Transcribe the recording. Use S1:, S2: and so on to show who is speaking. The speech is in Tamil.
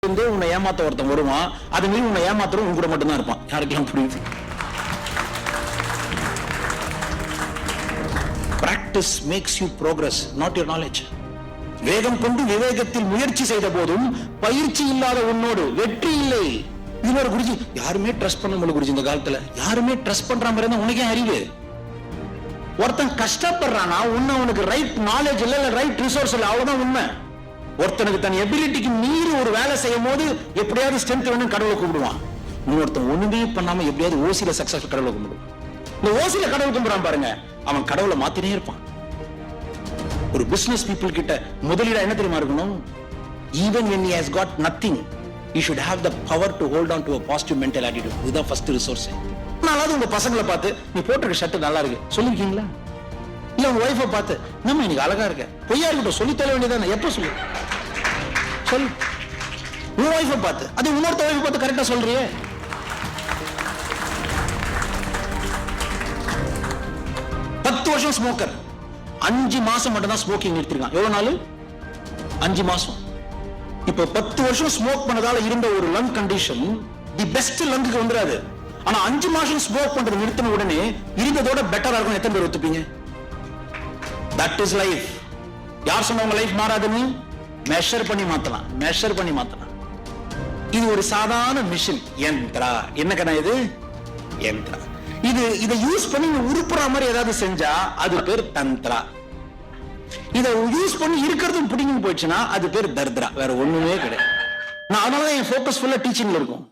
S1: உன்னை ஏமாத்த ஒருத்தன் வருவான், அது மீறி உன்னை ஏமாத்துறோம் உங்க கூட மட்டும்தான் இருப்பான். யாருக்கெல்லாம் புரியுது? Practice makes you progress, not your knowledge. வேகம் கொண்டு விவேகத்தில் முயற்சி செய்த போதும் பயிற்சி இல்லாத உன்னோடு வெற்றி இல்லை. இன்னொரு குருஜி, யாருமே ட்ரஸ்ட் பண்ண முடியல குருஜி. இந்த காலத்துல யாருமே ட்ரஸ்ட் பண்ற மாதிரி இருந்தா உனக்கே அறிவு. ஒருத்தன் கஷ்டப்படுறானா உன்னை அவனுக்கு ரைட் நாலேஜ் இல்ல, ரைட் ரிசோர்ஸ் இல்ல, அவ்வளவுதான் உண்மை. ஒருத்தனுக்கு தன் எபிலிட்டிக்கு மீறி ஒரு வேலை செய்யும் போது எப்படியாவது ஸ்ட்ரென்த் வேணும் கடவுளை கூப்பிடுவான். இன்னொருத்தன் ஒண்ணுமே பண்ணாம எப்படியாவது ஓசியில சக்சஸ் கடவுளை கும்பிடுவான். இந்த ஓசியில கடவுள் கும்பிடுறான் பாருங்க, அவன் கடவுளை மாத்தினே இருப்பான். ஒரு பிசினஸ் பீப்புள் கிட்ட முதலீடா என்ன தெரியுமா இருக்கணும்? Even when he has got nothing, he should have the power to hold on to a positive mental attitude. இதுதான் ஃபர்ஸ்ட் ரிசோர்ஸ். நாளாவது உங்க பசங்களை பார்த்து நீ போட்டிருக்க ஷர்ட் நல்லா இருக்கு சொல்லிருக்கீங்களா? இல்ல உங்க ஒய்ஃபை பார்த்து நம்ம இன்னைக்கு அழகா இருக்க, பொய்யா இருக்கட்டும் சொல்லி தர வேண்டியதானே. எப்ப சொல்லு சொல்லு உன் ஒய்ஃபை பார்த்து. அது இன்னொருத்த ஒய்ஃபை பார்த்து கரெக்டா சொல்றியே. பத்து வருஷம் ஸ்மோக்கர், 5 மாசம் மட்டும் தான் ஸ்மோக்கிங் நிறுத்திருக்கான். எவ்வளவு நாள்? 5 மாசம். இப்போ 10 வருஷம் ஸ்மோக் பண்ணதால இருந்த ஒரு லங் கண்டிஷன் தி பெஸ்ட் லங்குக்கு வந்துடாது. ஆனா 5 மாசம் ஸ்மோக் பண்றது நிறுத்தின உடனே இருந்ததோட பெட்டரா இருக்கும். எத்தனை பேர் ஒத்துப்பீங்க? That is life. யார் சொன்னவங்க லைஃப் மாறாதுன்னு? மெஷர் பண்ணி மாத்தலாம், மெஷர் பண்ணி மாத்தலாம். இது ஒரு சாதாரண மிஷின், யந்திரா. என்ன கண்ணா இது? யந்திரா. இதை யூஸ் பண்ணி உருப்புற மாதிரி ஏதாவது செஞ்சா அது பேர் தந்திரா. இதை யூஸ் பண்ணி இருக்கிறதும் பிடிங்கன்னு போயிடுச்சுன்னா அது பேர் தர்தரா. வேற ஒண்ணுமே கிடையாது. நான் அதனாலதான் என் போக்கஸ் ஃபுல்லா டீச்சிங்ல இருக்கும்.